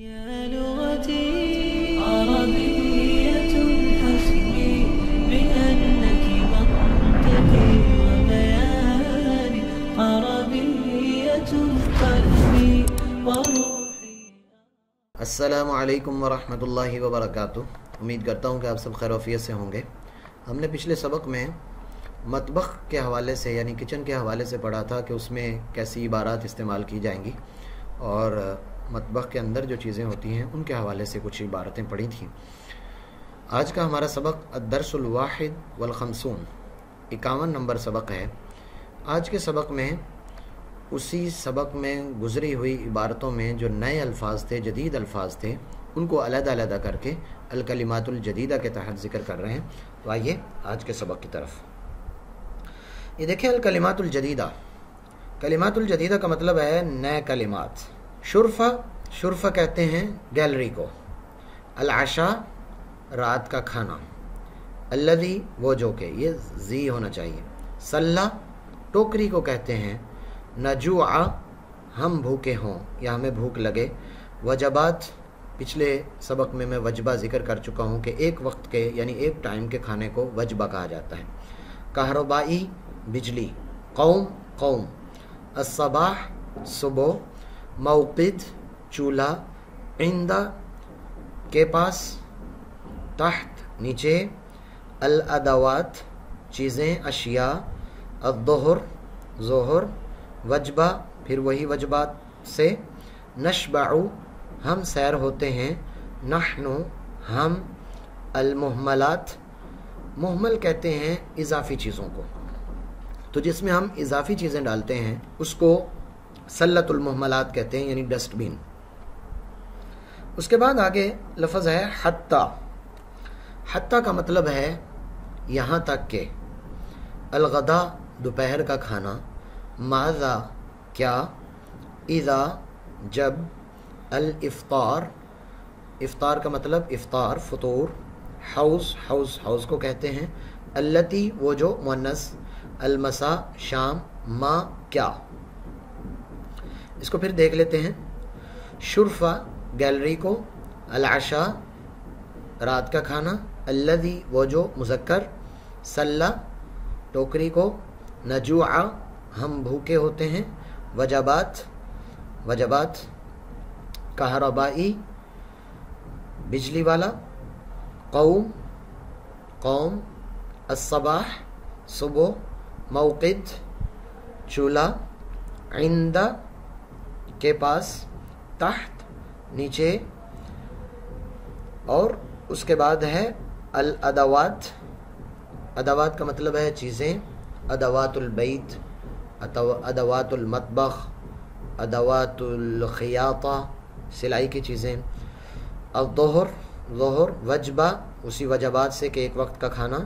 يا لغتي عربية حسبي بأنك منطقي وبياني عربية قلبي وروحي. السلام علیکم ورحمۃ اللہ وبرکاتہ. امید کرتا ہوں کہ آپ سب خیر و عافیت سے ہوں گے. ہم نے پچھلے سبق میں مطبخ کے حوالے سے یعنی کچن کے حوالے سے پڑھا تھا کہ اس میں کیسی عبارات استعمال کی جائیں گی، اور مطبخ کے اندر جو چیزیں ہوتی ہیں ان کے حوالے سے کچھ عبارتیں پڑھی تھیں. آج کا ہمارا سبق الدرس الواحد والخمسون 51 نمبر سبق ہے. آج کے سبق میں اسی سبق میں گزری ہوئی عبارتوں میں جو نئے الفاظ تھے، جدید الفاظ تھے، ان کو علیحدہ علیحدہ کر کے الکلمات الجدیدہ کے تحت ذکر کر رہے ہیں. تو آئیے آج کے سبق کی طرف. یہ دیکھیں الکلمات الجدیدہ. کلمات الجدیدہ کا مطلب ہے نئے کلمات. شرفہ کہتے ہیں گیلری کو. العشاء رات کا کھانا. الذی وہ جو کہ، یہ زی ہونا چاہیے. صلی ٹوکری کو کہتے ہیں. نجوع ہم بھوکے ہوں یا ہمیں بھوک لگے. وجبات پچھلے سبق میں وجبہ ذکر کر چکا ہوں کہ ایک وقت کے یعنی ایک ٹائم کے کھانے کو وجبہ کہا جاتا ہے. کہربائی بجلی. قوم. الصباح صبح. موقد چولہا. عندہ کے پاس. تحت نیچے. الادوات چیزیں اشیاء. الظہر ظہر. وجبہ پھر وہی وجبات سے. نشبع ہم سیر ہوتے ہیں. نحن ہم. المہملات مہمل کہتے ہیں اضافی چیزوں کو، تو جس میں ہم اضافی چیزیں ڈالتے ہیں اس کو سلۃ المہملات کہتے ہیں یعنی ڈسٹ بین. اس کے بعد آگے لفظ ہے حتی. حتی کا مطلب ہے یہاں تک کہ. الغدا دوپہر کا کھانا. ماذا کیا. اذا جب. الافطار افطار کا مطلب افطار فطور. حوض کو کہتے ہیں. اللتی وہ جو مؤنث. المساء شام. ما کیا. اس کو پھر دیکھ لیتے ہیں. شرفہ گیلری کو. العشاء رات کا کھانا. الذی وہ جو مذکر. صلی ٹوکری کو. نجوع ہم بھوکے ہوتے ہیں. وجبات کہربائی بجلی والا. قوم. الصباح صبح. موقد چولہا. عندہ کے پاس. تحت نیچے. اور اس کے بعد ہے الادوات. ادوات کا مطلب ہے چیزیں. ادوات البیت. ادوات المطبخ. ادوات الخیاطہ سلائی کی چیزیں. الظہر ظہر. وجبہ اسی وجبات سے کہ ایک وقت کا کھانا.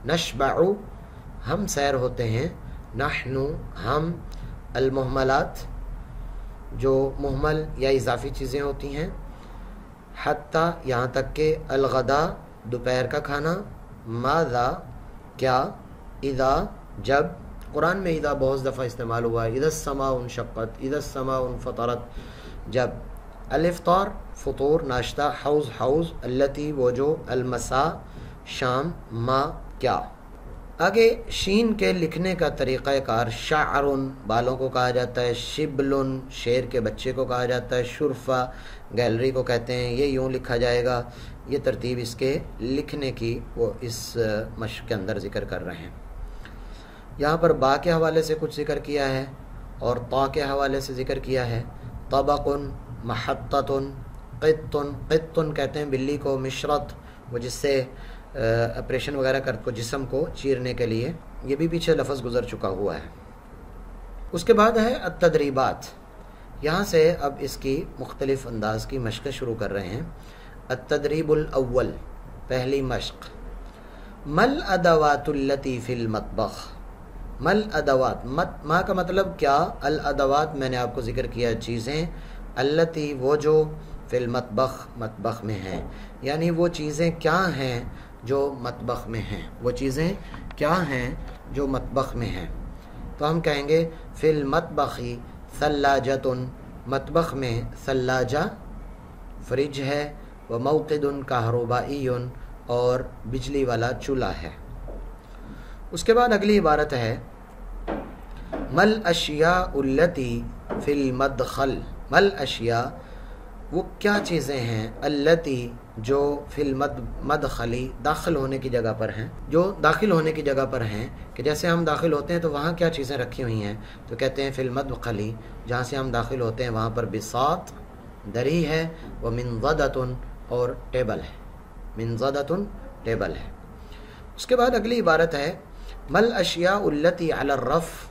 نشبع ہم سیر ہوتے ہیں. نحن ہم. المہملات جو مہمل یا اضافی چیزیں ہوتی ہیں. حتی یہاں تک کہ. الغدا دوپہر کا کھانا. ماذا کیا. اذا جب. قرآن میں اذا بہت دفعہ استعمال ہوا ہے. اذا السماء انشقت. اذا السماء انفطرت جب. الافطار فطور ناشتہ. حوض. اللتی وہ جو. المساء شام. ما کیا. آگے شین کے لکھنے کا طریقہ کار. شعر بالوں کو کہا جاتا ہے. شبل شیر کے بچے کو کہا جاتا ہے. شرفہ گیلری کو کہتے ہیں. یہ یوں لکھا جائے گا. یہ ترتیب اس کے لکھنے کی وہ اس مشق کے اندر ذکر کر رہے ہیں. یہاں پر با کے حوالے سے کچھ ذکر کیا ہے اور طا کے حوالے سے ذکر کیا ہے. طبق محطۃ. قط کہتے ہیں بلی کو. مشرط وہ جس سے آپریشن وغیرہ کو جسم کو چیرنے کے لیے. یہ بھی پیچھے لفظ گزر چکا ہوا ہے. اس کے بعد ہے التدریبات. یہاں سے اب اس کی مختلف انداز کی مشقیں شروع کر رہے ہیں. التدریب الاول پہلی مشق. مل ادوات اللتی فی المطبخ. مل ادوات. ما کا مطلب کیا. الادوات میں نے آپ کو ذکر کیا چیزیں. اللتی وہ جو. فی المطبخ مطبخ میں ہیں، یعنی وہ چیزیں کیا ہیں جو مطبخ میں ہیں. وہ چیزیں کیا ہیں جو مطبخ میں ہیں. تو ہم کہیں گے فی المطبخ ثلاجۃ. مطبخ میں ثلاجہ फ्रिज है, व मौक़िदुन कहरुबाइयुन और बिजली वाला चूल्हा है। उसके बाद अगली इबारत है मल अशिया उल्लती फिल मदखल। मल अशिया वो क्या चीज़ें हैं, अल्लती जो फिल मदखली दाखिल होने की जगह पर हैं, जो दाखिल होने की जगह पर हैं, कि जैसे हम दाखिल होते हैं तो वहाँ क्या चीज़ें रखी हुई हैं, तो कहते हैं फिल मदखली, जहाँ से हम दाखिल होते हैं वहाँ पर बिसात दरी है, व मिनज़दतुन और टेबल है, मिनज़दतुन टेबल है। उसके बाद अगली इबारत है मल अशिया उल्लती अला रफ़,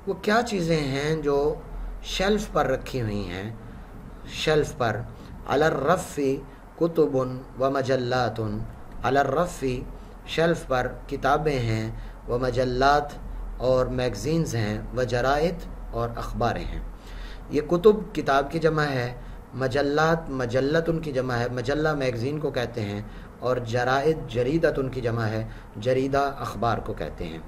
वो क्या चीज़ें हैं जो शेल्फ पर रखी हुई हैं, शेल्फ पर। अला रफ़ी कुतुबुन व मजल्लातुन, अला रफ़ी शेल्फ पर किताबें हैं, व मजल्लात और मैगज़ीन्स हैं, व जराइद और अखबारें हैं। ये कुतुब किताब की जमा है, मजल्लात मजल्लतुन की जमा है, मजल्ला मैगज़ीन को कहते हैं, और जराइद जरीदतुन की जमा है, जरीदा अखबार को कहते हैं।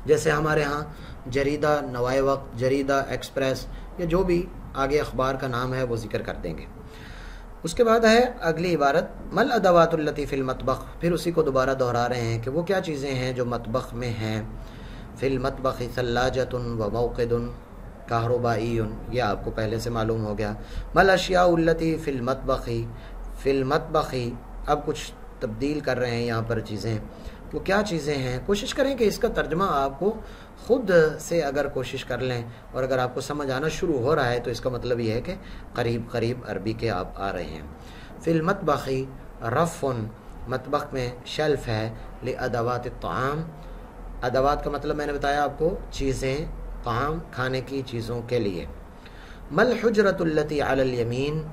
जैसे हमारे यहाँ जरीदा नवाए वक्त, जरीदा एक्सप्रेस, या जो भी आगे अखबार का नाम है वो ज़िक्र कर देंगे। उसके बाद है अगली इबारत मल अदवातुल लती फिल मतबख, फिर उसी को दोबारा दोहरा रहे हैं कि वो क्या चीज़ें हैं जो मतबख में हैं। फिल मतबखी सल्लाजतुन व मौक़िदुन कहरुबाइयुन, ये आपको पहले से मालूम हो गया। मल अशिया उल्लती फिल मतबखी, अब कुछ तब्दील कर रहे हैं यहाँ पर चीज़ें, वो क्या चीज़ें हैं। कोशिश करें कि इसका तर्जमा आपको ख़ुद से अगर कोशिश कर लें, और अगर आपको समझ आना शुरू हो रहा है तो इसका मतलब ये है कि करीब करीब अरबी के आप आ रहे हैं। फिल मतबखी रफ़ुन, मतबख में शेल्फ है, ले अदवात ताम, अदवात का मतलब मैंने बताया आपको चीज़ें, ताम खाने की चीज़ों के लिए। मल हुजरतुल्लती अलल यमीन,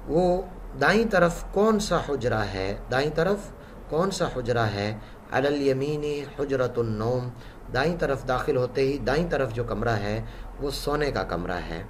वो दाईं तरफ कौन सा हुजरा है, दाईं तरफ कौन सा हुजरा है। अलल यमीनी हुजरतुन नौम, दाईं तरफ दाखिल होते ही दाईं तरफ जो कमरा है वो सोने का कमरा है।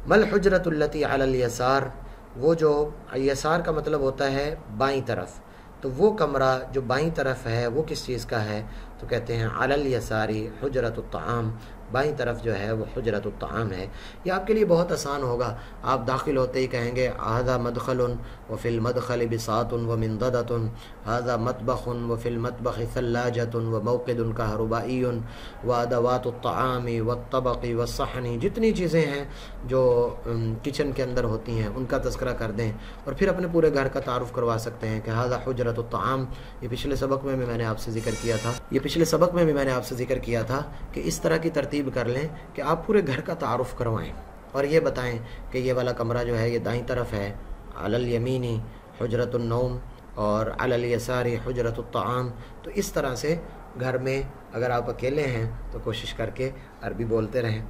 मल हुजरतुल्लती अलल यसार, वो जो यसार का मतलब होता है बाईं तरफ, तो वो कमरा जो बाईं तरफ है वो किस चीज़ का है, तो कहते हैं अलल यसारी हुजरतुत ताम, बाईं तरफ जो है वो हुजरतुत ताम है। ये आपके लिए बहुत आसान होगा, आप दाखिल होते ही कहेंगे हाज़ा मदखलुन व फिल मदखल बिसातुन व मिनददतुन, हाज़ा मतबखुन व फिल मतबखि सल्लाजतुन व मौक़िदुन कहरुबाइयुन व अदवातुत तामी व तबक़ी व सहनी, जितनी चीज़ें हैं जो किचन के अंदर होती हैं उनका तज़किरा कर दें, और फिर अपने पूरे घर का तारुफ़ करवा सकते हैं कि हाज़ा हुजरतुत ताम। ये पिछले सबक में भी मैंने आपसे ज़िक्र किया था, कि इस तरह की तरतीब कर लें कि आप पूरे घर का तारुफ़ करवाएं और ये बताएं कि ये वाला कमरा जो है ये दाईं तरफ है, अलल यमीनी हुजरतुन नौम और अलल यसारी हुजरतुत ताम। तो इस तरह से घर में अगर आप अकेले हैं तो कोशिश करके अरबी बोलते रहें,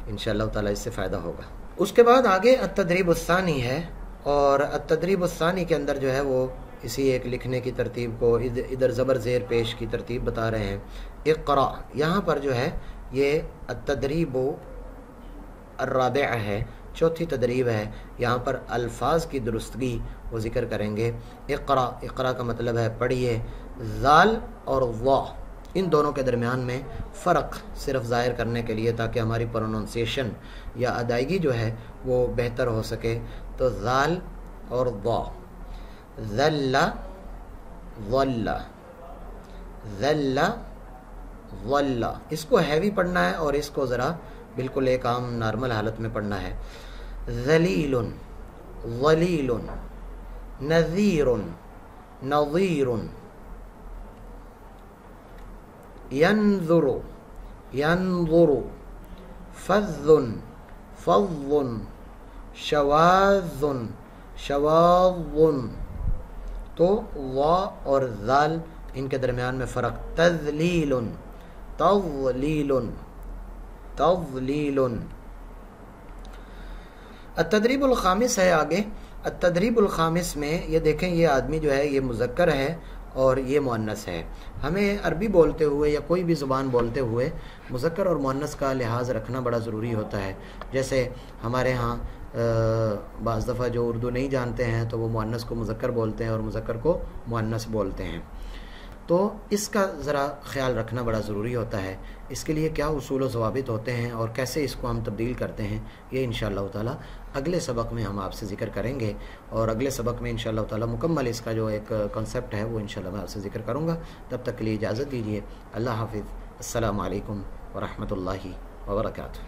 इंशाअल्लाह ताला इससे फ़ायदा होगा। उसके बाद आगे अत-तदरीब उस्सानी है, और अत-तदरीब उस्सानी के अंदर जो है वो इसी एक लिखने की तरतीब को इधर ज़बर ज़ेर पेश की तरतीब बता रहे हैं। इक़रा, यहाँ पर जो है ये अत-तदरीब अर्राबिअ है, चौथी तदरीब है। यहाँ पर अल्फाज की दुरुस्तगी वो ज़िक्र करेंगे। इक़रा, इक़रा का मतलब है पढ़िए। ज़ाल और वा, इन दोनों के दरमियान में फ़र्क सिर्फ ज़ाहिर करने के लिए, ताकि हमारी प्रोनाउंसिएशन या अदायगी जो है वो बेहतर हो सके। तो ज़ाल और वा, ज़ल्ला ज़ल्ला, ज़ल्ला ज़ल्ला, इसको हैवी पढ़ना है और इसको ज़रा बिल्कुल एक आम नॉर्मल हालत में पढ़ना है। ज़लीलुन ज़लीलुन, नज़ीरुन नज़ीरुन, यंज़ुरु यंज़ुरु, फ़ज़्ज़ुन फ़ज़्ज़ुन, शवाज़ुन शवाज़ुन। तो वा और ज़ाल इनके दरमियान में फ़र्क। तज़लीलुन तज़लीलुन तज़लीलुन। अत-तदरीबुल खामिस है आगे। अत-तदरीबुल खामिस में ये देखें, ये आदमी जो है ये मुज़क्कर है और ये मुअन्नस है। हमें अरबी बोलते हुए या कोई भी ज़ुबान बोलते हुए मुज़क्कर और मुअन्नस का लिहाज रखना बड़ा ज़रूरी होता है। जैसे हमारे यहाँ बाज़ दफ़ा जो उर्दू नहीं जानते हैं तो वो मुअन्नस को मुज़क्कर बोलते हैं और मुज़क्कर को मुअन्नस बोलते हैं। تو اس کا ذرا خیال رکھنا بڑا ضروری ہوتا ہے. اس کے لیے کیا اصول و ضوابط ہوتے ہیں اور کیسے اس کو ہم تبدیل کرتے ہیں، یہ انشاءاللہ تعالی اگلے سبق میں ہم آپ سے ذکر کریں گے. اور اگلے سبق میں انشاءاللہ تعالی مکمل اس کا جو ایک کنسیپٹ ہے وہ انشاءاللہ میں آپ سے ذکر کروں گا. تب تک کے لیے اجازت دیجیے. اللہ حافظ. السلام علیکم ورحمۃ اللہ وبرکاتہ.